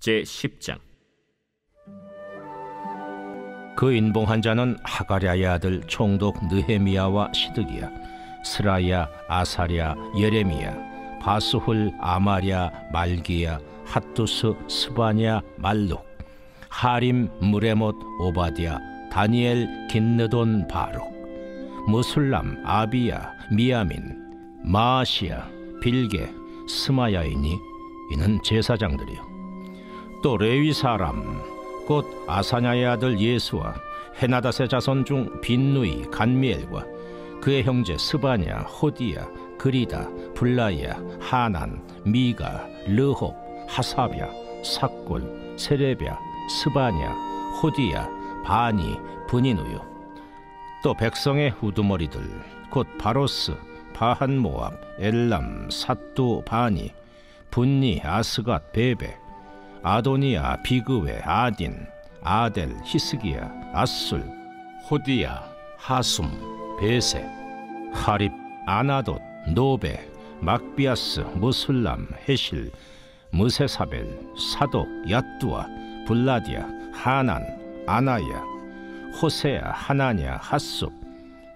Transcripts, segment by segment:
제10장. 그 인봉한 자는 하가랴의 아들 총독 느헤미야와 시드기야, 스라야, 아사랴, 예레미야, 바스훌, 아마랴, 말기야, 핫두스, 스바냐, 말룩, 하림, 무레못, 오바디야, 다니엘, 긴느돈, 바룩, 무술람, 아비야, 미야민, 마아시야, 빌게, 스마야이니 이는 제사장들이요. 또 레위 사람 곧 아사냐의 아들 예수와 헤나닷의 자손 중 빈누이, 간미엘과 그의 형제 스바냐, 호디야, 그리다, 블라야, 하난, 미가, 르홉, 하사랴, 삭골, 세레랴, 스바냐, 호디야, 바니, 브니누요. 또 백성의 우두머리들 곧 바로스, 바한모압, 엘람, 삿두, 바니, 분니, 아스갓, 베베, 아도니아, 비그웨, 아딘, 아델, 히스기야, 아술, 호디야, 하숨, 베세, 하립, 아나돗, 노베, 막비아스, 무술람, 헤실, 무세사벨, 사독, 야뚜아, 블라디아, 하난, 아나야, 호세야, 하나냐, 핫숲,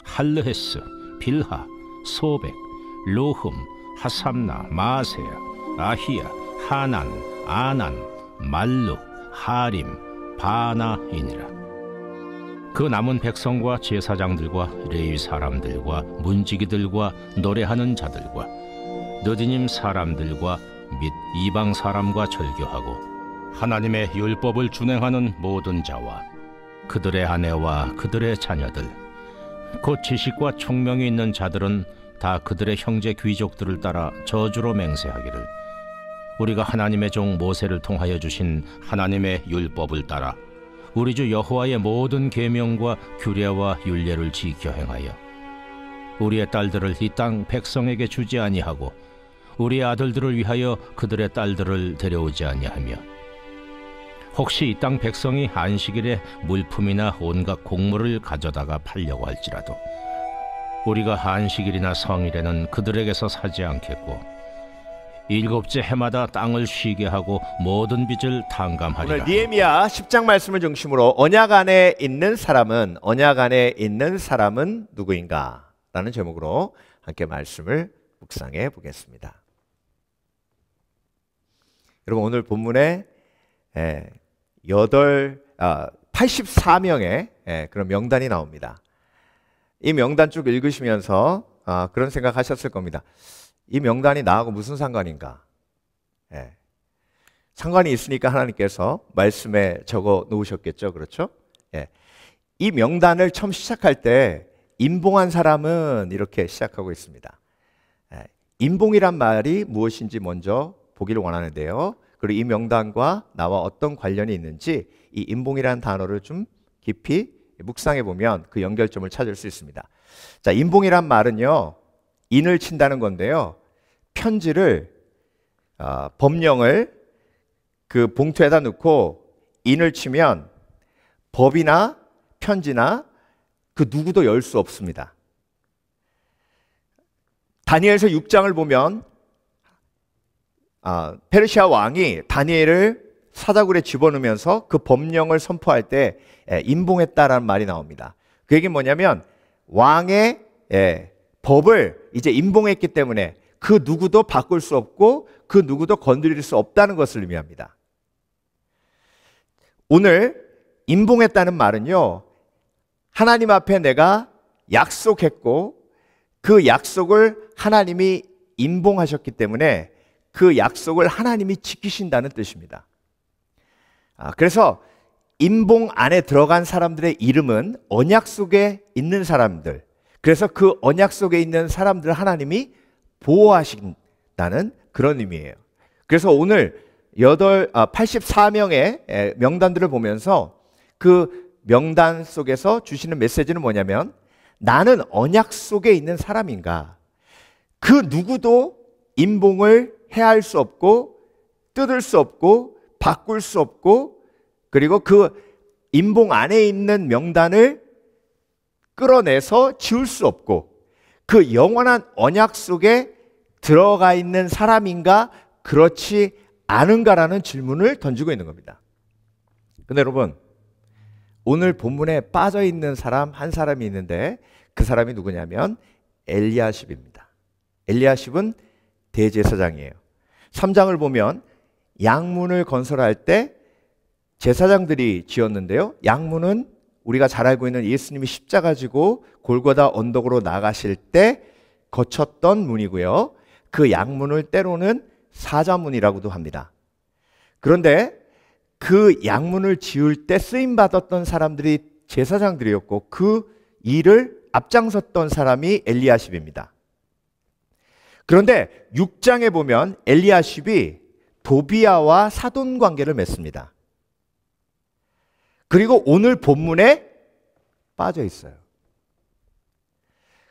할르헤스, 빌하, 소백, 로흠, 하삼나, 마세야, 아히야, 하난, 아난, 말룩, 하림, 바나이니라. 그 남은 백성과 제사장들과 레위 사람들과 문지기들과 노래하는 자들과 느디님 사람들과 및 이방 사람과 절교하고 하나님의 율법을 준행하는 모든 자와 그들의 아내와 그들의 자녀들 곧 지식과 총명이 있는 자들은 다 그들의 형제 귀족들을 따라 저주로 맹세하기를 우리가 하나님의 종 모세를 통하여 주신 하나님의 율법을 따라 우리 주 여호와의 모든 계명과 규례와 율례를 지켜 행하여 우리의 딸들을 이 땅 백성에게 주지 아니하고 우리의 아들들을 위하여 그들의 딸들을 데려오지 아니하며 혹시 이 땅 백성이 안식일에 물품이나 온갖 곡물을 가져다가 팔려고 할지라도 우리가 안식일이나 성일에는 그들에게서 사지 않겠고 일곱째 해마다 땅을 쉬게 하고 모든 빚을 탕감하리라. 오늘 느헤미야 10장 말씀을 중심으로 언약 안에 있는 사람은 누구인가? 라는 제목으로 함께 말씀을 묵상해 보겠습니다. 여러분 오늘 본문에 84명의 그런 명단이 나옵니다. 이 명단 쭉 읽으시면서 그런 생각하셨을 겁니다. 이 명단이 나하고 무슨 상관인가? 상관이 있으니까 하나님께서 말씀에 적어 놓으셨겠죠, 그렇죠? 이 명단을 처음 시작할 때 인봉한 사람은 이렇게 시작하고 있습니다. 인봉이란 말이 무엇인지 먼저 보기를 원하는데요. 그리고 이 명단과 나와 어떤 관련이 있는지 이 인봉이라는 단어를 좀 깊이 묵상해 보면 그 연결점을 찾을 수 있습니다. 자, 인봉이란 말은요, 인을 친다는 건데요. 편지를 법령을 그 봉투에다 넣고 인을 치면 법이나 편지나 그 누구도 열 수 없습니다. 다니엘서 6장을 보면 페르시아 왕이 다니엘을 사다굴에 집어넣으면서 그 법령을 선포할 때 인봉했다라는 말이 나옵니다. 그 얘기는 뭐냐면 왕의 법을 이제 인봉했기 때문에 그 누구도 바꿀 수 없고 그 누구도 건드릴 수 없다는 것을 의미합니다. 오늘 인봉했다는 말은요, 하나님 앞에 내가 약속했고 그 약속을 하나님이 인봉하셨기 때문에 그 약속을 하나님이 지키신다는 뜻입니다. 그래서 인봉 안에 들어간 사람들의 이름은 언약 속에 있는 사람들, 그래서 그 언약 속에 있는 사람들을 하나님이 보호하신다는 그런 의미예요. 그래서 오늘 84명의 명단들을 보면서 그 명단 속에서 주시는 메시지는 뭐냐면 나는 언약 속에 있는 사람인가? 그 누구도 인봉을 해할 수 없고 뜯을 수 없고 바꿀 수 없고 그리고 그 인봉 안에 있는 명단을 끌어내서 지울 수 없고 그 영원한 언약 속에 들어가 있는 사람인가? 그렇지 아는가라는 질문을 던지고 있는 겁니다. 근데 여러분, 오늘 본문에 빠져 있는 사람 한 사람이 있는데 그 사람이 누구냐면 엘리야십입니다. 엘리야십은 대제사장이에요. 3장을 보면 양문을 건설할 때 제사장들이 지었는데요. 양문은 우리가 잘 알고 있는 예수님이 십자가 지고 골고다 언덕으로 나가실 때 거쳤던 문이고요. 그 양문을 때로는 사자문이라고도 합니다. 그런데 그 양문을 지을 때 쓰임받았던 사람들이 제사장들이었고 그 일을 앞장섰던 사람이 엘리야십입니다. 그런데 6장에 보면 엘리야십이 도비야와 사돈 관계를 맺습니다. 그리고 오늘 본문에 빠져 있어요.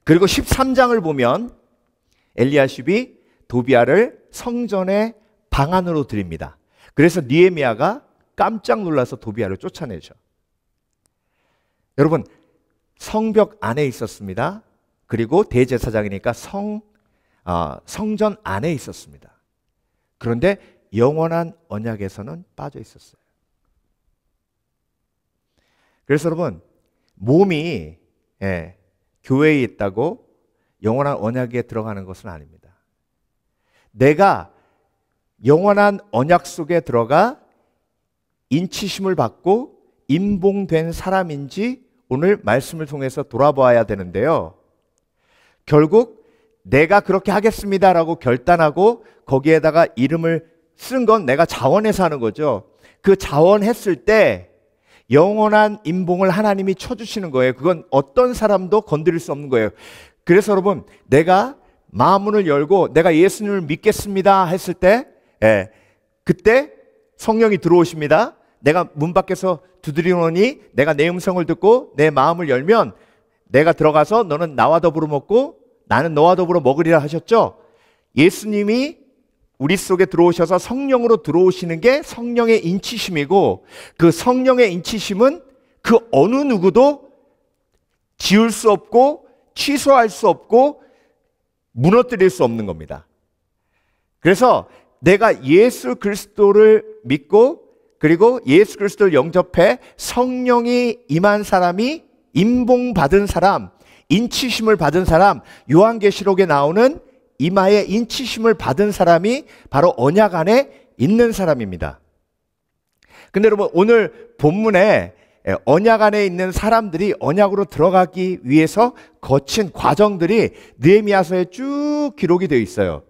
그리고 13장을 보면 엘리야십이 도비야를 성전의 방 안으로 들입니다. 그래서 느헤미야가 깜짝 놀라서 도비야를 쫓아내죠. 여러분, 성벽 안에 있었습니다. 그리고 대제사장이니까 성전 안에 있었습니다. 그런데 영원한 언약에서는 빠져 있었어요. 그래서 여러분, 몸이 교회에 있다고 영원한 언약에 들어가는 것은 아닙니다. 내가 영원한 언약 속에 들어가 인치심을 받고 임봉된 사람인지 오늘 말씀을 통해서 돌아봐야 되는데요. 결국 내가 그렇게 하겠습니다라고 결단하고 거기에다가 이름을 쓴 건 내가 자원해서 하는 거죠. 그 자원했을 때 영원한 임봉을 하나님이 쳐주시는 거예요. 그건 어떤 사람도 건드릴 수 없는 거예요. 그래서 여러분, 내가 마음문을 열고 내가 예수님을 믿겠습니다 했을 때 그때 성령이 들어오십니다. 내가 문 밖에서 두드리노니 내가 내 음성을 듣고 내 마음을 열면 내가 들어가서 너는 나와 더불어 먹고 나는 너와 더불어 먹으리라 하셨죠. 예수님이 우리 속에 들어오셔서 성령으로 들어오시는 게 성령의 인치심이고 그 성령의 인치심은 그 어느 누구도 지울 수 없고 취소할 수 없고 무너뜨릴 수 없는 겁니다. 그래서 내가 예수 그리스도를 믿고 그리고 예수 그리스도를 영접해 성령이 임한 사람이 임봉받은 사람, 인치심을 받은 사람, 요한계시록에 나오는 이마에 인치심을 받은 사람이 바로 언약 안에 있는 사람입니다. 근데 여러분, 오늘 본문에 언약 안에 있는 사람들이 언약으로 들어가기 위해서 거친 과정들이 느헤미야서에 쭉 기록이 되어 있어요.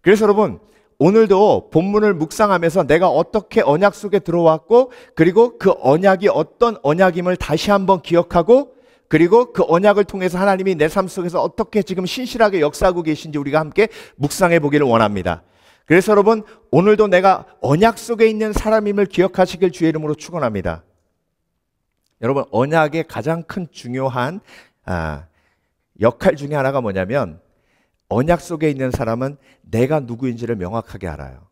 그래서 여러분, 오늘도 본문을 묵상하면서 내가 어떻게 언약 속에 들어왔고 그리고 그 언약이 어떤 언약임을 다시 한번 기억하고 그리고 그 언약을 통해서 하나님이 내 삶 속에서 어떻게 지금 신실하게 역사하고 계신지 우리가 함께 묵상해 보기를 원합니다. 그래서 여러분, 오늘도 내가 언약 속에 있는 사람임을 기억하시길 주의 이름으로 축원합니다. 여러분, 언약의 가장 큰 중요한 역할 중에 하나가 뭐냐면 언약 속에 있는 사람은 내가 누구인지를 명확하게 알아요.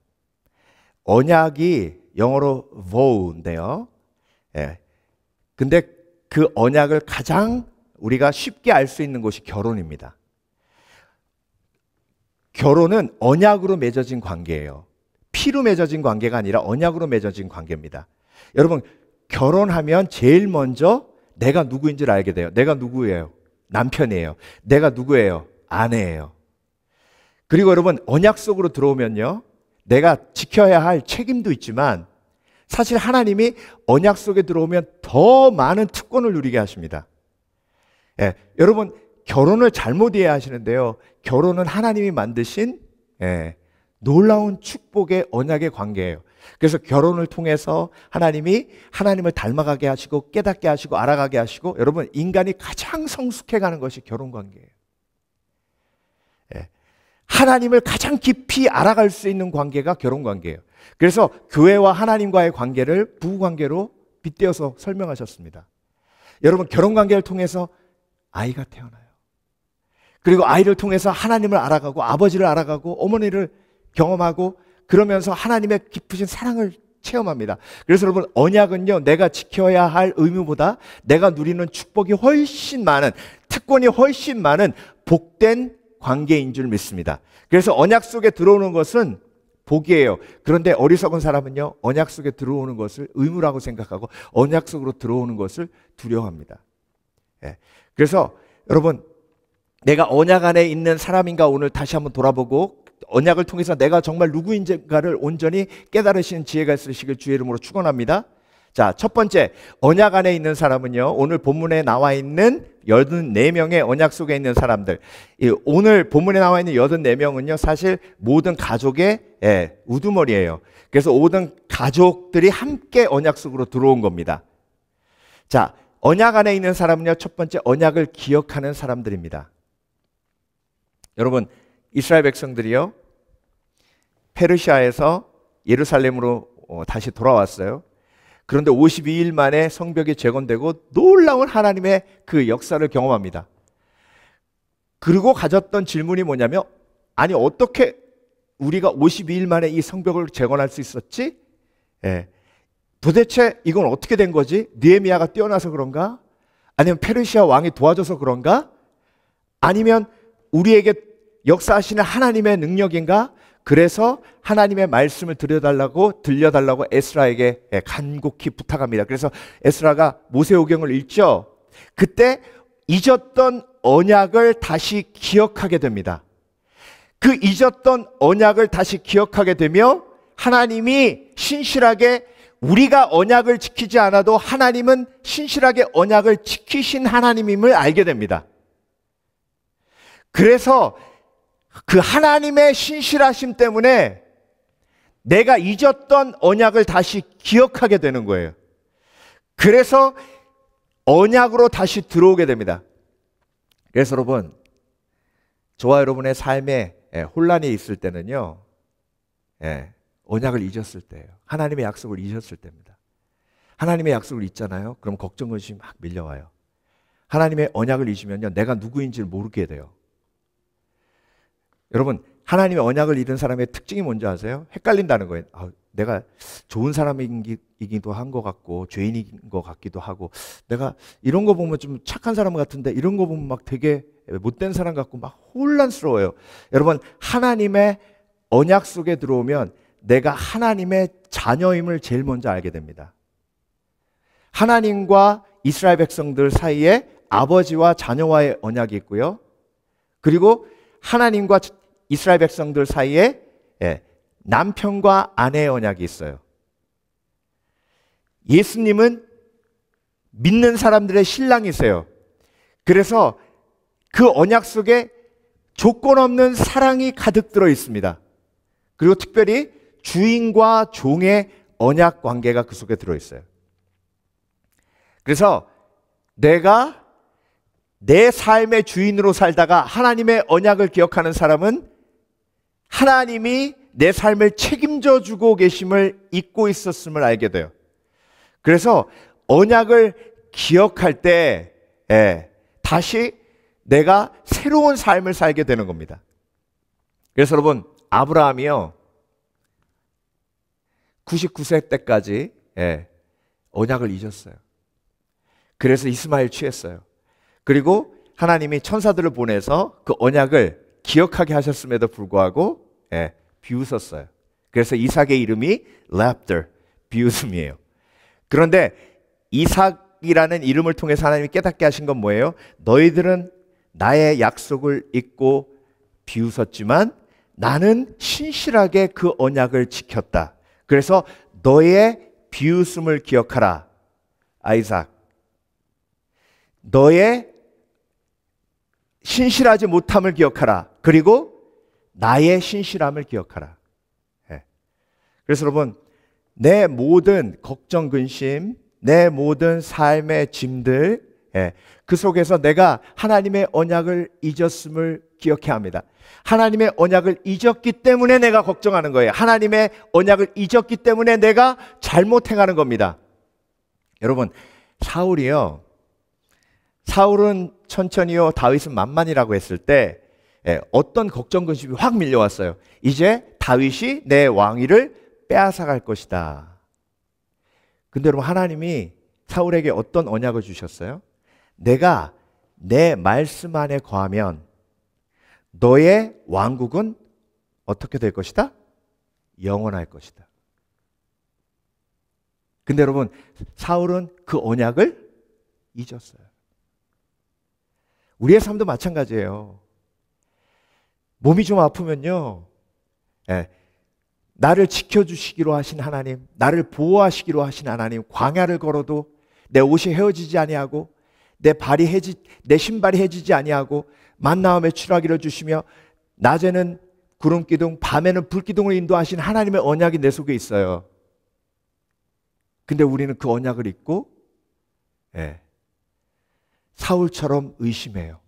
언약이 영어로 vow인데요. 근데 그 언약을 가장 우리가 쉽게 알 수 있는 곳이 결혼입니다. 결혼은 언약으로 맺어진 관계예요. 피로 맺어진 관계가 아니라 언약으로 맺어진 관계입니다. 여러분, 결혼하면 제일 먼저 내가 누구인지를 알게 돼요. 내가 누구예요? 남편이에요. 내가 누구예요? 아내예요. 그리고 여러분, 언약 속으로 들어오면요, 내가 지켜야 할 책임도 있지만 사실 하나님이 언약 속에 들어오면 더 많은 특권을 누리게 하십니다. 여러분, 결혼을 잘못 이해하시는데요. 결혼은 하나님이 만드신 놀라운 축복의 언약의 관계예요. 그래서 결혼을 통해서 하나님이 하나님을 닮아가게 하시고 깨닫게 하시고 알아가게 하시고 여러분, 인간이 가장 성숙해가는 것이 결혼관계예요. 하나님을 가장 깊이 알아갈 수 있는 관계가 결혼관계예요. 그래서 교회와 하나님과의 관계를 부부관계로 빗대어서 설명하셨습니다. 여러분, 결혼관계를 통해서 아이가 태어나요. 그리고 아이를 통해서 하나님을 알아가고 아버지를 알아가고 어머니를 경험하고 그러면서 하나님의 깊으신 사랑을 체험합니다. 그래서 여러분, 언약은요, 내가 지켜야 할 의무보다 내가 누리는 축복이 훨씬 많은, 특권이 훨씬 많은 복된 관계인 줄 믿습니다. 그래서 언약 속에 들어오는 것은 복이에요. 그런데 어리석은 사람은요, 언약 속에 들어오는 것을 의무라고 생각하고 언약 속으로 들어오는 것을 두려워합니다. 예. 그래서 여러분, 내가 언약 안에 있는 사람인가 오늘 다시 한번 돌아보고 언약을 통해서 내가 정말 누구인가를 온전히 깨달으시는 지혜가 있으시길 주의 이름으로 축원합니다. 자, 첫 번째, 언약 안에 있는 사람은요, 오늘 본문에 나와 있는 84명의 언약 속에 있는 사람들. 오늘 본문에 나와 있는 84명은요, 사실 모든 가족의 우두머리예요. 그래서 모든 가족들이 함께 언약 속으로 들어온 겁니다. 자, 언약 안에 있는 사람은요, 첫 번째, 언약을 기억하는 사람들입니다. 여러분, 이스라엘 백성들이요, 페르시아에서 예루살렘으로 다시 돌아왔어요. 그런데 52일 만에 성벽이 재건되고 놀라운 하나님의 그 역사를 경험합니다. 그리고 가졌던 질문이 뭐냐면, 아니 어떻게 우리가 52일 만에 이 성벽을 재건할 수 있었지? 도대체 이건 어떻게 된 거지? 느헤미야가 뛰어나서 그런가? 아니면 페르시아 왕이 도와줘서 그런가? 아니면 우리에게 역사하시는 하나님의 능력인가? 그래서 하나님의 말씀을 들려달라고 에스라에게 간곡히 부탁합니다. 그래서 에스라가 모세오경을 읽죠. 그때 잊었던 언약을 다시 기억하게 됩니다. 그 잊었던 언약을 다시 기억하게 되며 하나님이 신실하게, 우리가 언약을 지키지 않아도 하나님은 신실하게 언약을 지키신 하나님임을 알게 됩니다. 그래서 그 하나님의 신실하심 때문에 내가 잊었던 언약을 다시 기억하게 되는 거예요. 그래서 언약으로 다시 들어오게 됩니다. 그래서 여러분, 저와 여러분의 삶에 혼란이 있을 때는요, 언약을 잊었을 때예요. 하나님의 약속을 잊었을 때입니다. 하나님의 약속을 잊잖아요. 그럼 걱정, 근심이 막 밀려와요. 하나님의 언약을 잊으면요, 내가 누구인지를 모르게 돼요. 여러분, 하나님의 언약을 잃은 사람의 특징이 뭔지 아세요? 헷갈린다는 거예요. 내가 좋은 사람이기도 한 것 같고 죄인인 것 같기도 하고, 내가 이런 거 보면 좀 착한 사람 같은데 이런 거 보면 막 되게 못된 사람 같고 막 혼란스러워요. 여러분, 하나님의 언약 속에 들어오면 내가 하나님의 자녀임을 제일 먼저 알게 됩니다. 하나님과 이스라엘 백성들 사이에 아버지와 자녀와의 언약이 있고요. 그리고 하나님과 이스라엘 백성들 사이에 남편과 아내의 언약이 있어요. 예수님은 믿는 사람들의 신랑이세요. 그래서 그 언약 속에 조건 없는 사랑이 가득 들어 있습니다. 그리고 특별히 주인과 종의 언약 관계가 그 속에 들어 있어요. 그래서 내가 내 삶의 주인으로 살다가 하나님의 언약을 기억하는 사람은 하나님이 내 삶을 책임져 주고 계심을 잊고 있었음을 알게 돼요. 그래서 언약을 기억할 때 다시 내가 새로운 삶을 살게 되는 겁니다. 그래서 여러분, 아브라함이요, 99세 때까지 언약을 잊었어요. 그래서 이스마엘 취했어요. 그리고 하나님이 천사들을 보내서 그 언약을 기억하게 하셨음에도 불구하고 비웃었어요. 그래서 이삭의 이름이 laughter, 비웃음이에요. 그런데 이삭이라는 이름을 통해서 하나님이 깨닫게 하신 건 뭐예요? 너희들은 나의 약속을 잊고 비웃었지만 나는 신실하게 그 언약을 지켰다. 그래서 너의 비웃음을 기억하라, 아이삭. 너의 신실하지 못함을 기억하라. 그리고 나의 신실함을 기억하라. 그래서 여러분, 내 모든 걱정, 근심, 내 모든 삶의 짐들, 그 속에서 내가 하나님의 언약을 잊었음을 기억해야 합니다. 하나님의 언약을 잊었기 때문에 내가 걱정하는 거예요. 하나님의 언약을 잊었기 때문에 내가 잘못 행하는 겁니다. 여러분, 사울은 천천히요, 다윗은 만만이라고 했을 때 어떤 걱정, 근심이 확 밀려왔어요. 이제 다윗이 내 왕위를 빼앗아갈 것이다. 근데 여러분, 하나님이 사울에게 어떤 언약을 주셨어요? 내가 내 말씀 안에 거하면 너의 왕국은 어떻게 될 것이다? 영원할 것이다. 근데 여러분, 사울은 그 언약을 잊었어요. 우리의 삶도 마찬가지예요. 몸이 좀 아프면요, 나를 지켜주시기로 하신 하나님, 나를 보호하시기로 하신 하나님, 광야를 걸어도 내 옷이 헤어지지 아니하고 내 신발이 해지지 아니하고 만나와 메추라기를 주시며 낮에는 구름 기둥, 밤에는 불 기둥을 인도하신 하나님의 언약이 내 속에 있어요. 근데 우리는 그 언약을 잊고 사울처럼 의심해요.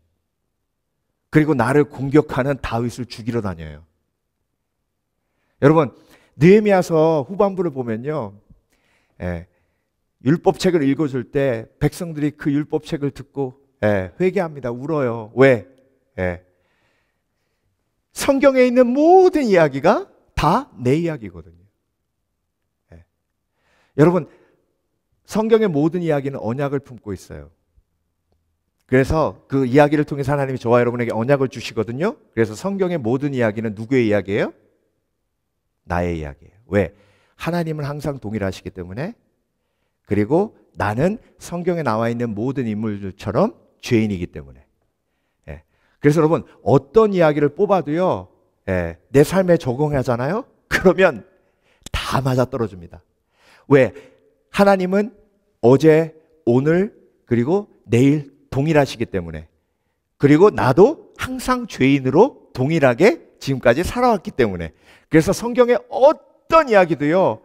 그리고 나를 공격하는 다윗을 죽이러 다녀요. 여러분, 느헤미야서 후반부를 보면요, 율법책을 읽어줄 때 백성들이 그 율법책을 듣고 회개합니다. 울어요. 왜? 성경에 있는 모든 이야기가 다 내 이야기거든요. 여러분, 성경의 모든 이야기는 언약을 품고 있어요. 그래서 그 이야기를 통해서 하나님이 저와 여러분에게 언약을 주시거든요. 그래서 성경의 모든 이야기는 누구의 이야기예요? 나의 이야기예요. 왜? 하나님은 항상 동일하시기 때문에, 그리고 나는 성경에 나와 있는 모든 인물들처럼 죄인이기 때문에. 그래서 여러분, 어떤 이야기를 뽑아도요, 내 삶에 적용하잖아요? 그러면 다 맞아떨어집니다. 왜? 하나님은 어제, 오늘, 그리고 내일 동일하시기 때문에, 그리고 나도 항상 죄인으로 동일하게 지금까지 살아왔기 때문에. 그래서 성경의 어떤 이야기도요,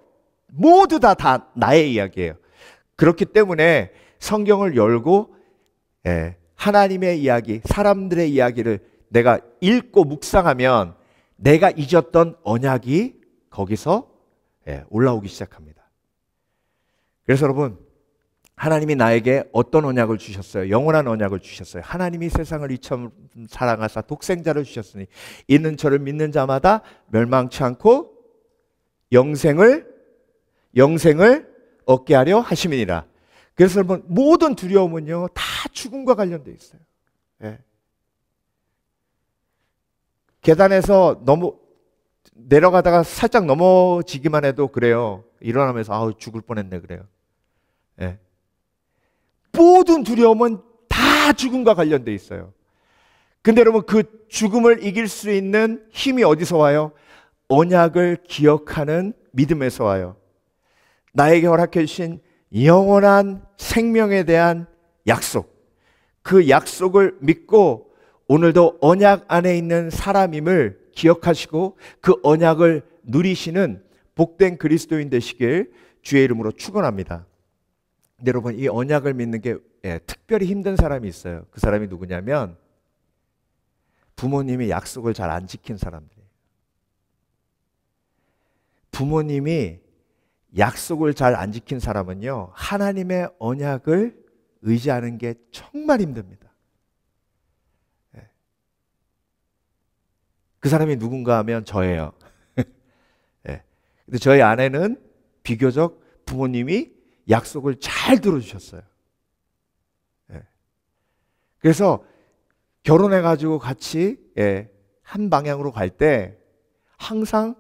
모두 다 나의 이야기예요. 그렇기 때문에 성경을 열고 하나님의 이야기, 사람들의 이야기를 내가 읽고 묵상하면 내가 잊었던 언약이 거기서 올라오기 시작합니다. 그래서 여러분, 하나님이 나에게 어떤 언약을 주셨어요? 영원한 언약을 주셨어요. 하나님이 세상을 이처럼 사랑하사 독생자를 주셨으니 있는 저를 믿는 자마다 멸망치 않고 영생을 얻게 하려 하심이니라. 그래서 여러분, 모든 두려움은요, 다 죽음과 관련되어 있어요. 계단에서 내려가다가 살짝 넘어지기만 해도 그래요. 일어나면서 아우 죽을 뻔했네 그래요. 모든 두려움은 다 죽음과 관련되어 있어요. 근데 여러분, 그 죽음을 이길 수 있는 힘이 어디서 와요? 언약을 기억하는 믿음에서 와요. 나에게 허락해 주신 영원한 생명에 대한 약속, 그 약속을 믿고 오늘도 언약 안에 있는 사람임을 기억하시고 그 언약을 누리시는 복된 그리스도인 되시길 주의 이름으로 축원합니다. 근데 여러분, 이 언약을 믿는 게 특별히 힘든 사람이 있어요. 그 사람이 누구냐면 부모님이 약속을 잘 안 지킨 사람들이에요. 부모님이 약속을 잘 안 지킨 사람은요, 하나님의 언약을 의지하는 게 정말 힘듭니다. 그 사람이 누군가 하면 저예요. 근데 저희 아내는 비교적 부모님이 약속을 잘 들어주셨어요. 그래서 결혼해가지고 같이 한 방향으로 갈 때 항상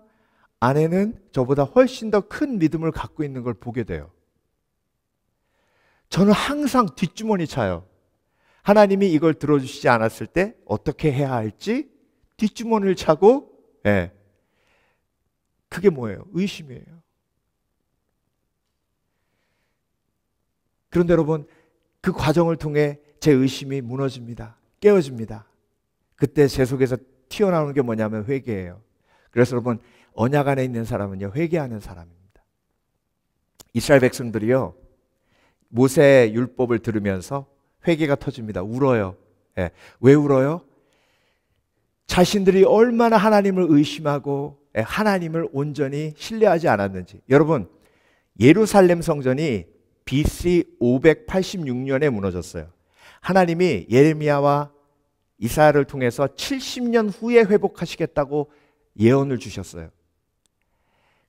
아내는 저보다 훨씬 더 큰 믿음을 갖고 있는 걸 보게 돼요. 저는 항상 뒷주머니 차요. 하나님이 이걸 들어주시지 않았을 때 어떻게 해야 할지 뒷주머니를 차고, 그게 뭐예요? 의심이에요. 그런데 여러분, 그 과정을 통해 제 의심이 무너집니다. 깨어집니다. 그때 제 속에서 튀어나오는 게 뭐냐면 회개예요. 그래서 여러분, 언약 안에 있는 사람은요, 회개하는 사람입니다. 이스라엘 백성들이요, 모세의 율법을 들으면서 회개가 터집니다. 울어요. 왜 울어요? 자신들이 얼마나 하나님을 의심하고 하나님을 온전히 신뢰하지 않았는지. 여러분, 예루살렘 성전이 BC 586년에 무너졌어요. 하나님이 예레미야와 이사야를 통해서 70년 후에 회복하시겠다고 예언을 주셨어요.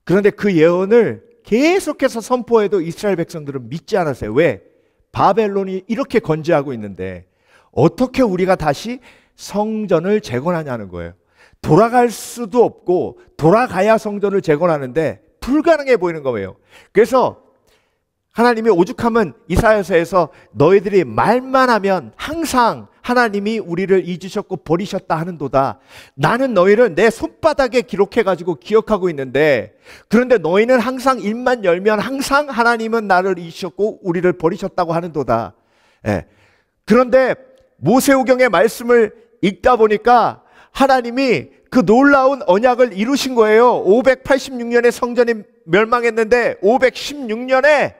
그런데 그 예언을 계속해서 선포해도 이스라엘 백성들은 믿지 않았어요. 왜? 바벨론이 이렇게 건재하고 있는데 어떻게 우리가 다시 성전을 재건하냐는 거예요. 돌아갈 수도 없고 돌아가야 성전을 재건하는데 불가능해 보이는 거예요. 그래서 하나님이 오죽하면 이사야서에서 너희들이 말만 하면 항상 하나님이 우리를 잊으셨고 버리셨다 하는도다. 나는 너희를 내 손바닥에 기록해가지고 기억하고 있는데, 그런데 너희는 항상 입만 열면 항상 하나님은 나를 잊으셨고 우리를 버리셨다고 하는도다. 예. 그런데 모세오경의 말씀을 읽다 보니까 하나님이 그 놀라운 언약을 이루신 거예요. 586년에 성전이 멸망했는데 516년에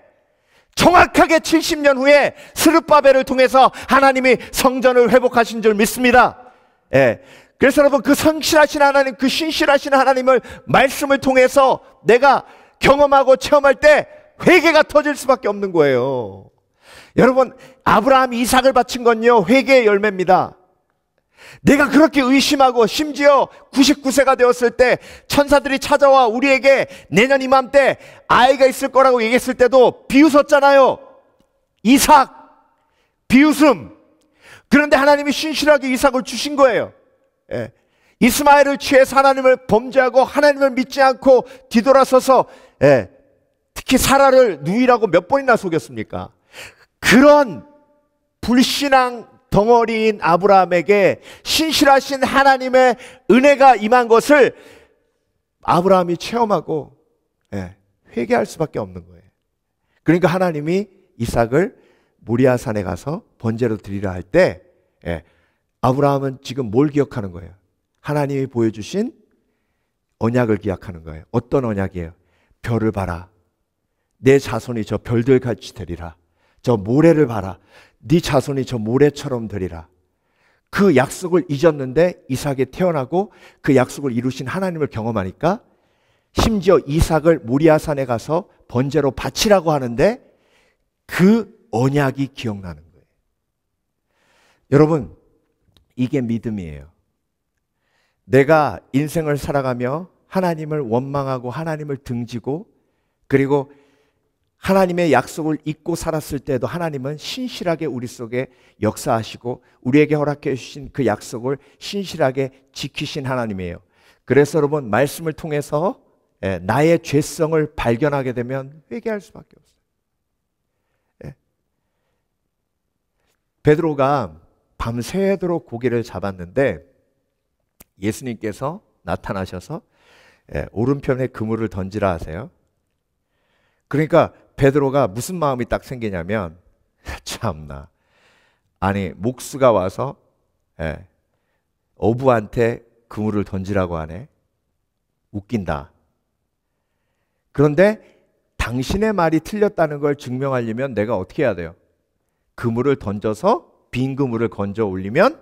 정확하게 70년 후에 스룹바벨을 통해서 하나님이 성전을 회복하신 줄 믿습니다. 예. 그래서 여러분, 그 성실하신 하나님, 그 신실하신 하나님을 말씀을 통해서 내가 경험하고 체험할 때 회개가 터질 수밖에 없는 거예요. 여러분, 아브라함이 이삭을 바친 건요, 회개의 열매입니다. 내가 그렇게 의심하고 심지어 99세가 되었을 때 천사들이 찾아와 우리에게 내년 이맘때 아이가 있을 거라고 얘기했을 때도 비웃었잖아요. 이삭, 비웃음. 그런데 하나님이 신실하게 이삭을 주신 거예요. 예. 이스마엘을 취해서 하나님을 범죄하고 하나님을 믿지 않고 뒤돌아서서, 예, 특히 사라를 누이라고 몇 번이나 속였습니까? 그런 불신앙 덩어리인 아브라함에게 신실하신 하나님의 은혜가 임한 것을 아브라함이 체험하고, 예, 회개할 수밖에 없는 거예요. 그러니까 하나님이 이삭을 모리아산에 가서 번제로 드리라 할 때, 예, 아브라함은 지금 뭘 기억하는 거예요? 하나님이 보여주신 언약을 기억하는 거예요. 어떤 언약이에요? 별을 봐라. 내 자손이 저 별들 같이 되리라. 저 모래를 봐라. 네 자손이 저 모래처럼 되리라. 그 약속을 잊었는데 이삭이 태어나고 그 약속을 이루신 하나님을 경험하니까 심지어 이삭을 모리아산에 가서 번제로 바치라고 하는데 그 언약이 기억나는 거예요. 여러분, 이게 믿음이에요. 내가 인생을 살아가며 하나님을 원망하고 하나님을 등지고 그리고 하나님의 약속을 잊고 살았을 때도 하나님은 신실하게 우리 속에 역사하시고 우리에게 허락해 주신 그 약속을 신실하게 지키신 하나님이에요. 그래서 여러분, 말씀을 통해서 나의 죄성을 발견하게 되면 회개할 수밖에 없어요. 베드로가 밤새도록 고기를 잡았는데 예수님께서 나타나셔서 오른편에 그물을 던지라 하세요. 그러니까 베드로가 무슨 마음이 딱 생기냐면, 참나, 아니 목수가 와서 어부한테 그물을 던지라고 하네. 웃긴다. 그런데 당신의 말이 틀렸다는 걸 증명하려면 내가 어떻게 해야 돼요? 그물을 던져서 빈 그물을 건져 올리면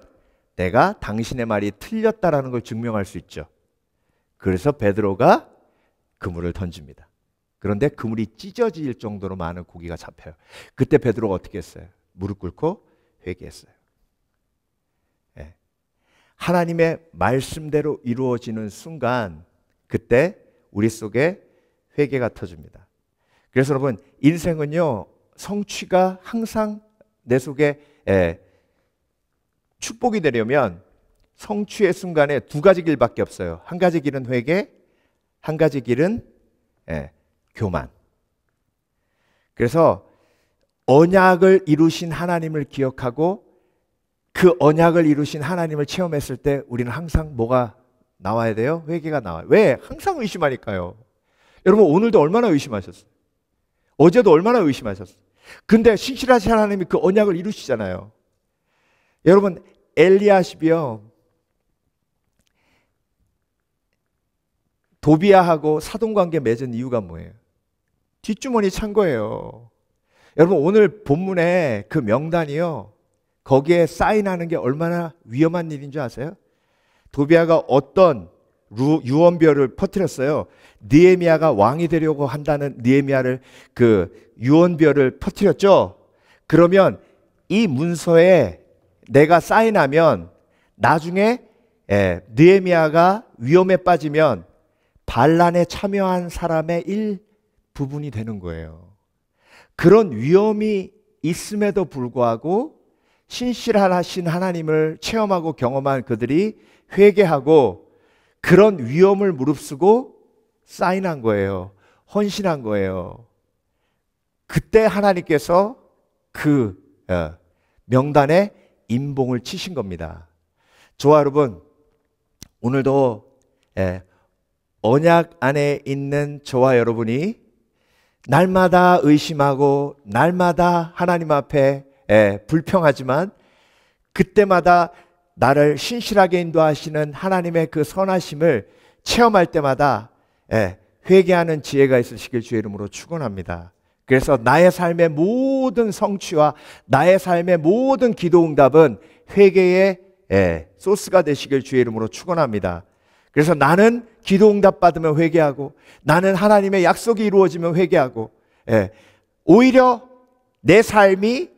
내가 당신의 말이 틀렸다라는 걸 증명할 수 있죠. 그래서 베드로가 그물을 던집니다. 그런데 그물이 찢어질 정도로 많은 고기가 잡혀요. 그때 베드로가 어떻게 했어요? 무릎 꿇고 회개했어요. 예. 하나님의 말씀대로 이루어지는 순간 그때 우리 속에 회개가 터집니다. 그래서 여러분, 인생은요, 성취가 항상 내 속에 축복이 되려면 성취의 순간에 두 가지 길밖에 없어요. 한 가지 길은 회개, 한 가지 길은 교만. 그래서 언약을 이루신 하나님을 기억하고 그 언약을 이루신 하나님을 체험했을 때 우리는 항상 뭐가 나와야 돼요? 회개가 나와요. 왜? 항상 의심하니까요. 여러분, 오늘도 얼마나 의심하셨어요? 어제도 얼마나 의심하셨어요? 근데 신실하신 하나님이 그 언약을 이루시잖아요. 여러분, 엘리야십이요, 도비야하고 사돈관계 맺은 이유가 뭐예요? 뒷주머니 찬 거예요. 여러분, 오늘 본문에 그 명단이요, 거기에 사인하는 게 얼마나 위험한 일인 줄 아세요? 도비야가 어떤 유언별을 퍼뜨렸어요. 느헤미야가 왕이 되려고 한다는 느헤미야를 그 유언별을 퍼뜨렸죠. 그러면 이 문서에 내가 사인하면 나중에 느헤미야가 위험에 빠지면 반란에 참여한 사람의 일부분이 되는 거예요. 그런 위험이 있음에도 불구하고 신실하신 하나님을 체험하고 경험한 그들이 회개하고 그런 위험을 무릅쓰고 사인한 거예요. 헌신한 거예요. 그때 하나님께서 그 명단에 임봉을 치신 겁니다. 저와 여러분, 오늘도 언약 안에 있는 저와 여러분이 날마다 의심하고 날마다 하나님 앞에 불평하지만 그때마다 나를 신실하게 인도하시는 하나님의 그 선하심을 체험할 때마다 회개하는 지혜가 있으시길 주의 이름으로 축원합니다. 그래서 나의 삶의 모든 성취와 나의 삶의 모든 기도 응답은 회개의 소스가 되시길 주의 이름으로 축원합니다. 그래서 나는 기도 응답 받으면 회개하고, 나는 하나님의 약속이 이루어지면 회개하고, 오히려 내 삶이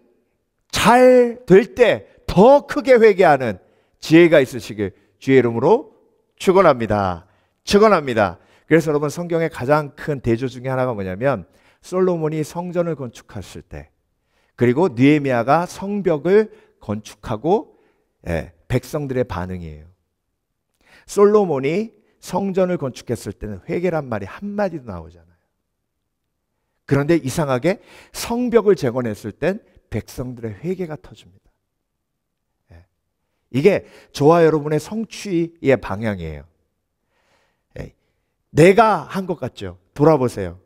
잘 될 때 더 크게 회개하는 지혜가 있으시길 주의 이름으로 축원합니다. 축원합니다. 그래서 여러분, 성경의 가장 큰 대조 중에 하나가 뭐냐면 솔로몬이 성전을 건축했을 때, 그리고 느헤미야가 성벽을 건축하고 백성들의 반응이에요. 솔로몬이 성전을 건축했을 때는 회개란 말이 한마디도 나오잖아요. 그런데 이상하게 성벽을 재건했을 땐 백성들의 회개가 터집니다. 이게 저와 여러분의 성취의 방향이에요. 내가 한 것 같죠? 돌아보세요.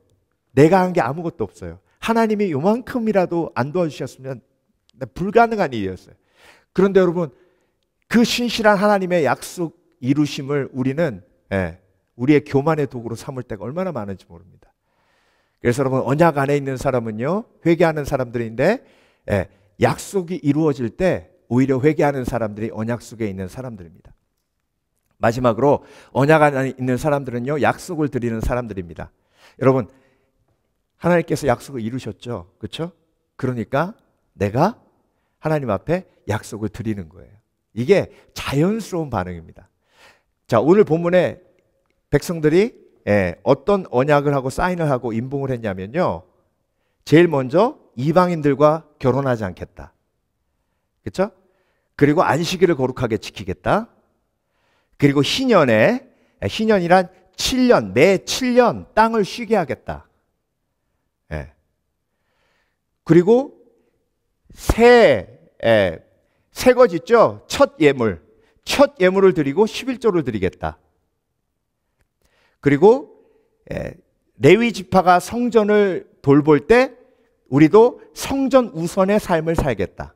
내가 한 게 아무것도 없어요. 하나님이 요만큼이라도 안 도와주셨으면 불가능한 일이었어요. 그런데 여러분, 그 신실한 하나님의 약속 이루심을 우리는 우리의 교만의 도구로 삼을 때가 얼마나 많은지 모릅니다. 그래서 여러분, 언약 안에 있는 사람은요, 회개하는 사람들인데 약속이 이루어질 때 오히려 회개하는 사람들이 언약 속에 있는 사람들입니다. 마지막으로 언약 안에 있는 사람들은요, 약속을 드리는 사람들입니다. 여러분, 하나님께서 약속을 이루셨죠, 그렇죠? 그러니까 내가 하나님 앞에 약속을 드리는 거예요. 이게 자연스러운 반응입니다. 자, 오늘 본문에 백성들이 어떤 언약을 하고 사인을 하고 임봉을 했냐면요, 제일 먼저 이방인들과 결혼하지 않겠다, 그렇죠? 그리고 안식일을 거룩하게 지키겠다. 그리고 희년에, 희년이란 7년, 매 7년 땅을 쉬게 하겠다. 그리고 새 것 있죠? 첫 예물을 드리고 11조를 드리겠다. 그리고 레위 지파가 성전을 돌볼 때 우리도 성전 우선의 삶을 살겠다.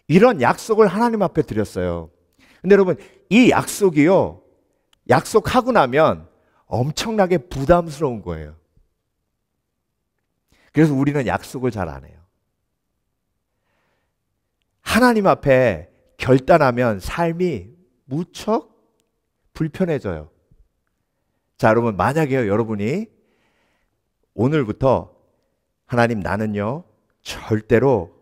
이런 약속을 하나님 앞에 드렸어요. 근데 여러분, 이 약속이요, 약속하고 나면 엄청나게 부담스러운 거예요. 그래서 우리는 약속을 잘 안 해요. 하나님 앞에 결단하면 삶이 무척 불편해져요. 자, 여러분, 만약에요, 여러분이 오늘부터 하나님, 나는요 절대로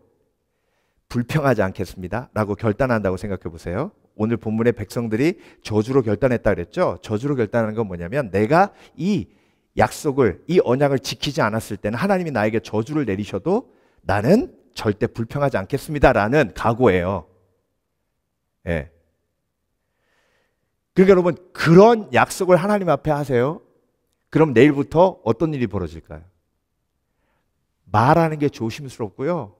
불평하지 않겠습니다 라고 결단한다고 생각해 보세요. 오늘 본문의 백성들이 저주로 결단했다 그랬죠. 저주로 결단하는 건 뭐냐면, 내가 이 약속을, 이 언약을 지키지 않았을 때는 하나님이 나에게 저주를 내리셔도 나는 절대 불평하지 않겠습니다 라는 각오예요. 그러니까 여러분, 그런 약속을 하나님 앞에 하세요. 그럼 내일부터 어떤 일이 벌어질까요? 말하는 게 조심스럽고요.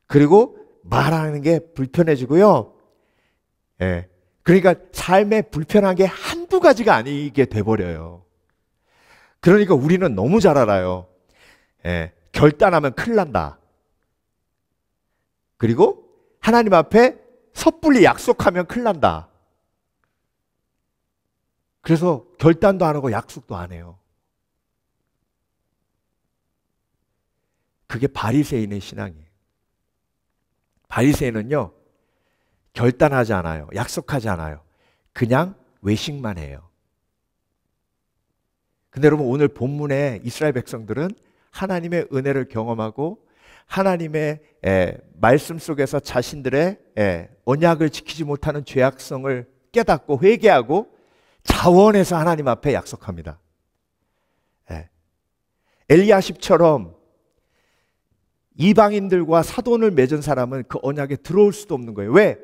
그리고 말하는 게 불편해지고요. 그러니까 삶에 불편한 게 한두 가지가 아니게 돼버려요. 그러니까 우리는 너무 잘 알아요. 결단하면 큰일 난다. 그리고 하나님 앞에 섣불리 약속하면 큰일 난다. 그래서 결단도 안 하고 약속도 안 해요. 그게 바리새인의 신앙이에요. 바리새인은요, 결단하지 않아요. 약속하지 않아요. 그냥 외식만 해요. 근데 여러분, 오늘 본문에 이스라엘 백성들은 하나님의 은혜를 경험하고 하나님의 말씀 속에서 자신들의 언약을 지키지 못하는 죄악성을 깨닫고 회개하고 자원해서 하나님 앞에 약속합니다. 엘리야십처럼 이방인들과 사돈을 맺은 사람은 그 언약에 들어올 수도 없는 거예요. 왜?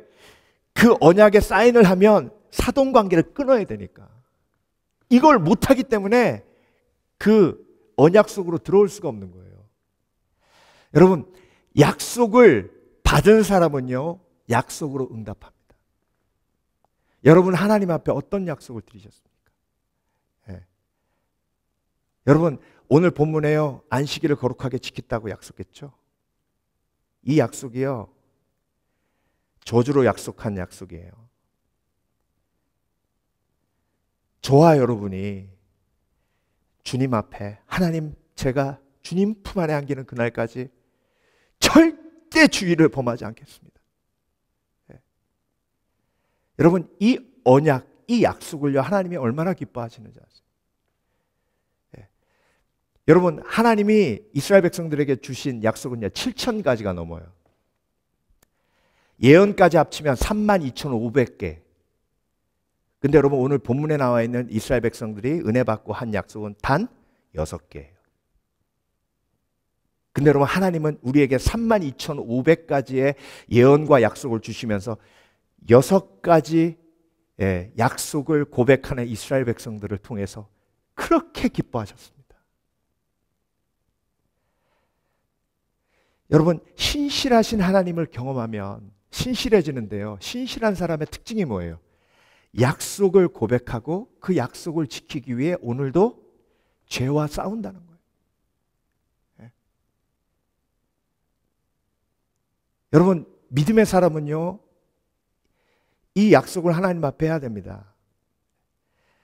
그 언약에 사인을 하면 사돈 관계를 끊어야 되니까. 이걸 못하기 때문에 그 언약 속으로 들어올 수가 없는 거예요. 여러분, 약속을 받은 사람은요, 약속으로 응답합니다. 여러분, 하나님 앞에 어떤 약속을 드리셨습니까? 네. 여러분, 오늘 본문에요, 안식일을 거룩하게 지켰다고 약속했죠? 이 약속이요, 저주로 약속한 약속이에요. 저와 여러분이 주님 앞에, 하나님, 제가 주님 품 안에 안기는 그날까지 절대 주의를 범하지 않겠습니다. 네. 여러분, 이 언약, 이 약속을요, 하나님이 얼마나 기뻐하시는지 아세요? 네. 여러분, 하나님이 이스라엘 백성들에게 주신 약속은요, 7,000가지가 넘어요. 예언까지 합치면 32,500개. 근데 여러분, 오늘 본문에 나와 있는 이스라엘 백성들이 은혜 받고 한 약속은 단 6개예요. 근데 여러분, 하나님은 우리에게 32,500가지의 예언과 약속을 주시면서 6가지 약속을 고백하는 이스라엘 백성들을 통해서 그렇게 기뻐하셨습니다. 여러분, 신실하신 하나님을 경험하면 신실해지는데요, 신실한 사람의 특징이 뭐예요? 약속을 고백하고 그 약속을 지키기 위해 오늘도 죄와 싸운다는 거예요. 네. 여러분, 믿음의 사람은요, 이 약속을 하나님 앞에 해야 됩니다.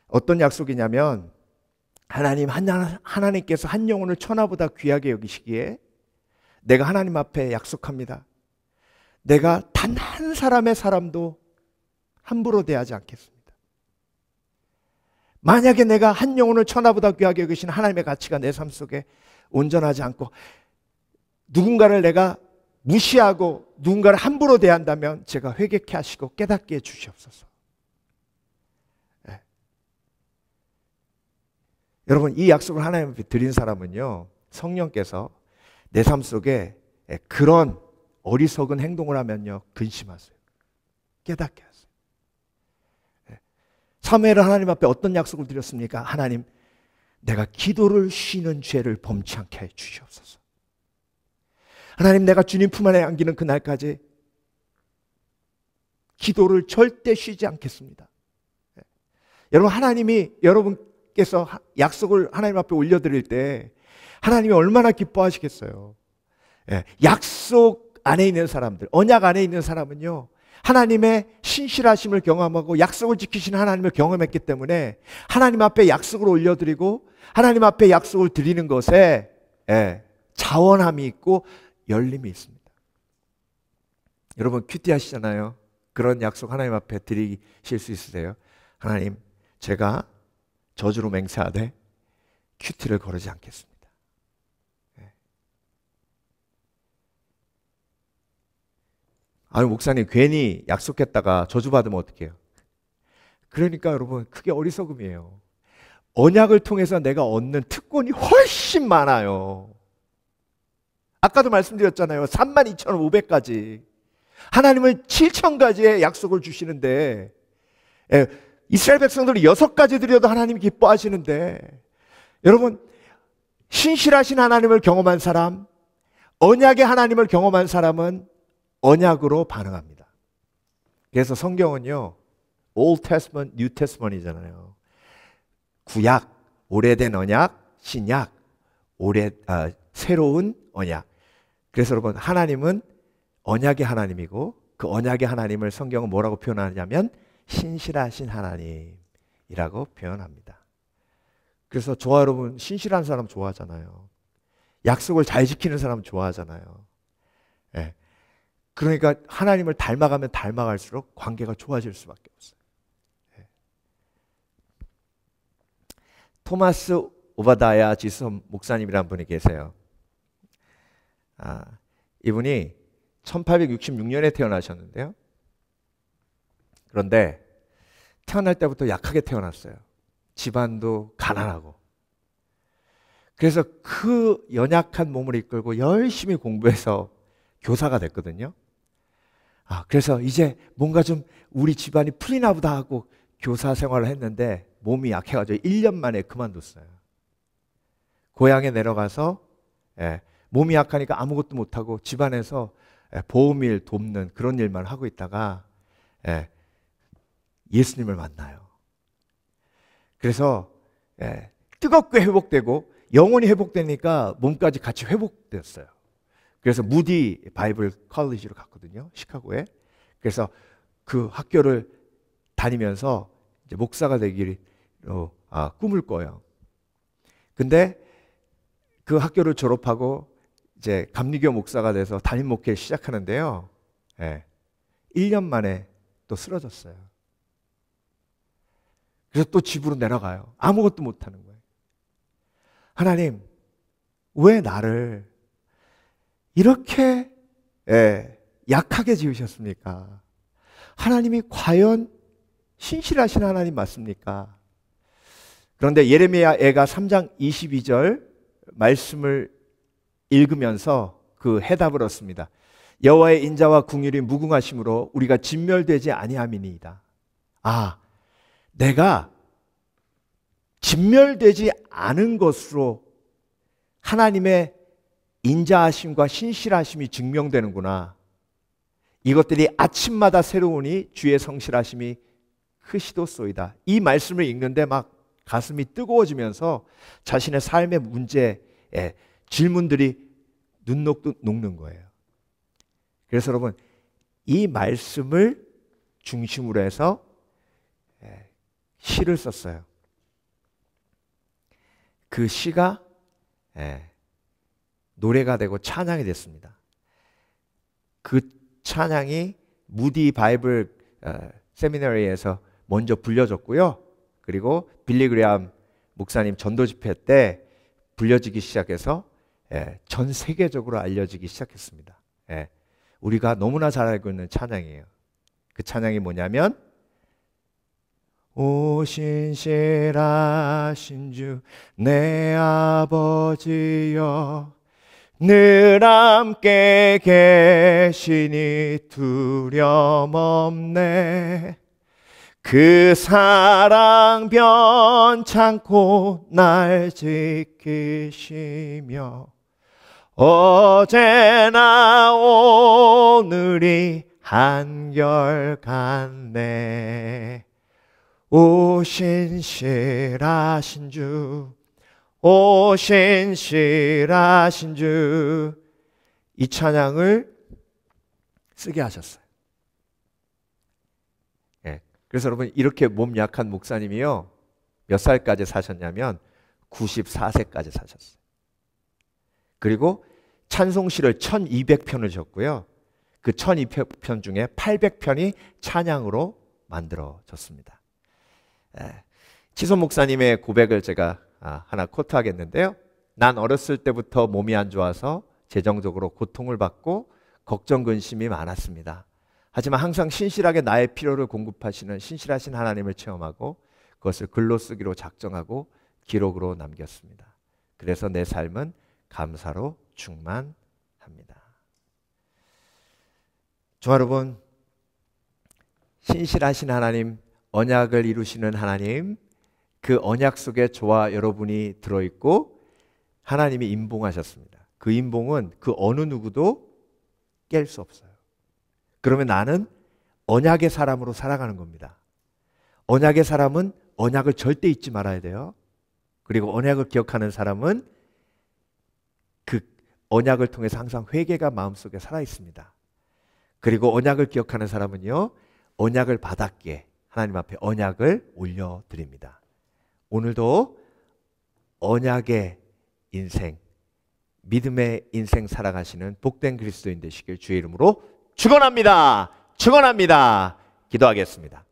어떤 약속이냐면, 하나님께서 한 영혼을 천하보다 귀하게 여기시기에 내가 하나님 앞에 약속합니다. 내가 단 한 사람의 사람도 함부로 대하지 않겠습니다. 만약에 내가 한 영혼을 천하보다 귀하게 여기신 하나님의 가치가 내 삶 속에 온전하지 않고 누군가를 내가 무시하고 누군가를 함부로 대한다면 제가 회개케 하시고 깨닫게 해주시옵소서. 네. 여러분, 이 약속을 하나님 앞에 드린 사람은요, 성령께서 내 삶 속에 그런 어리석은 행동을 하면요, 근심하세요. 깨닫게 하세요. 사무엘은 하나님 앞에 어떤 약속을 드렸습니까? 하나님, 내가 기도를 쉬는 죄를 범치 않게 해 주시옵소서. 하나님, 내가 주님 품 안에 안기는 그날까지 기도를 절대 쉬지 않겠습니다. 여러분, 하나님이 여러분께서 약속을 하나님 앞에 올려드릴 때 하나님이 얼마나 기뻐하시겠어요. 약속 안에 있는 사람들, 언약 안에 있는 사람은요, 하나님의 신실하심을 경험하고 약속을 지키시는 하나님을 경험했기 때문에 하나님 앞에 약속을 올려드리고 하나님 앞에 약속을 드리는 것에 자원함이 있고 열림이 있습니다. 여러분, 큐티 하시잖아요. 그런 약속 하나님 앞에 드리실 수 있으세요? 하나님, 제가 저주로 맹세하되 큐티를 거르지 않겠습니다. 아유, 목사님, 괜히 약속했다가 저주받으면 어떡해요? 그러니까 여러분, 그게 어리석음이에요. 언약을 통해서 내가 얻는 특권이 훨씬 많아요. 아까도 말씀드렸잖아요. 32,500가지. 하나님은 7,000가지의 약속을 주시는데, 이스라엘 백성들이 6가지 드려도 하나님이 기뻐하시는데, 여러분, 신실하신 하나님을 경험한 사람, 언약의 하나님을 경험한 사람은 언약으로 반응합니다. 그래서 성경은요, Old Testament, New Testament이잖아요. 구약, 오래된 언약, 신약, 새로운 언약. 그래서 여러분, 하나님은 언약의 하나님이고 그 언약의 하나님을 성경은 뭐라고 표현하냐면 신실하신 하나님이라고 표현합니다. 그래서 저와 여러분, 신실한 사람 좋아하잖아요. 약속을 잘 지키는 사람 좋아하잖아요. 네. 그러니까 하나님을 닮아가면 닮아갈수록 관계가 좋아질 수밖에 없어요. 네. 토마스 오바다야 지섬 목사님이라는 분이 계세요. 이분이 1866년에 태어나셨는데요. 그런데 태어날 때부터 약하게 태어났어요. 집안도 가난하고. 그래서 그 연약한 몸을 이끌고 열심히 공부해서 교사가 됐거든요. 그래서 이제 뭔가 좀 우리 집안이 풀리나 보다 하고 교사 생활을 했는데 몸이 약해가지고 1년 만에 그만뒀어요. 고향에 내려가서 몸이 약하니까 아무것도 못하고 집안에서 보험일 돕는 그런 일만 하고 있다가 예수님을 만나요. 그래서 뜨겁게 회복되고 영혼이 회복되니까 몸까지 같이 회복되었어요. 그래서 무디 바이블 컬리지로 갔거든요. 시카고에. 그래서 그 학교를 다니면서 이제 목사가 되기로 꿈을 꿔요. 근데 그 학교를 졸업하고 이제 감리교 목사가 돼서 담임 목회를 시작하는데요. 1년 만에 또 쓰러졌어요. 그래서 또 집으로 내려가요. 아무것도 못하는 거예요. 하나님, 왜 나를 이렇게 약하게 지으셨습니까? 하나님이 과연 신실하신 하나님 맞습니까? 그런데 예레미야 애가 3장 22절 말씀을 읽으면서 그 해답을 얻습니다. 여호와의 인자와 긍휼이 무궁하심으로 우리가 진멸되지 아니함이니이다. 내가 진멸되지 않은 것으로 하나님의 인자하심과 신실하심이 증명되는구나. 이것들이 아침마다 새로우니 주의 성실하심이 크시도소이다. 이 말씀을 읽는데 막 가슴이 뜨거워지면서 자신의 삶의 문제에 질문들이 눈녹듯 녹는 거예요. 그래서 여러분, 이 말씀을 중심으로 해서 시를 썼어요. 그 시가 노래가 되고 찬양이 됐습니다. 그 찬양이 무디 바이블 세미나리에서 먼저 불려졌고요. 그리고 빌리 그레암 목사님 전도 집회 때 불려지기 시작해서 전 세계적으로 알려지기 시작했습니다. 우리가 너무나 잘 알고 있는 찬양이에요. 그 찬양이 뭐냐면 오 신실하신 주 내 아버지여 늘 함께 계시니 두려움 없네. 그 사랑 변찮고 날 지키시며 어제나 오늘이 한결같네. 오 신실하신 주, 오 신실하신 주. 이 찬양을 쓰게 하셨어요. 그래서 여러분, 이렇게 몸 약한 목사님이요, 몇 살까지 사셨냐면 94세까지 사셨어요. 그리고 찬송시를 1200편을 적고요. 그 1200편 중에 800편이 찬양으로 만들어졌습니다. 치손 목사님의 고백을 제가 하나 코트하겠는데요. 난 어렸을 때부터 몸이 안 좋아서 재정적으로 고통을 받고 걱정 근심이 많았습니다. 하지만 항상 신실하게 나의 필요를 공급하시는 신실하신 하나님을 체험하고 그것을 글로 쓰기로 작정하고 기록으로 남겼습니다. 그래서 내 삶은 감사로 충만합니다. 여러분, 신실하신 하나님, 언약을 이루시는 하나님, 그 언약 속에 저와 여러분이 들어있고 하나님이 임봉하셨습니다. 그 임봉은 그 어느 누구도 깰 수 없어요. 그러면 나는 언약의 사람으로 살아가는 겁니다. 언약의 사람은 언약을 절대 잊지 말아야 돼요. 그리고 언약을 기억하는 사람은 그 언약을 통해서 항상 회개가 마음속에 살아있습니다. 그리고 언약을 기억하는 사람은요, 언약을 받았기에 하나님 앞에 언약을 올려드립니다. 오늘도 언약의 인생, 믿음의 인생 살아가시는 복된 그리스도인 되시길 주의 이름으로 축원합니다. 축원합니다. 기도하겠습니다.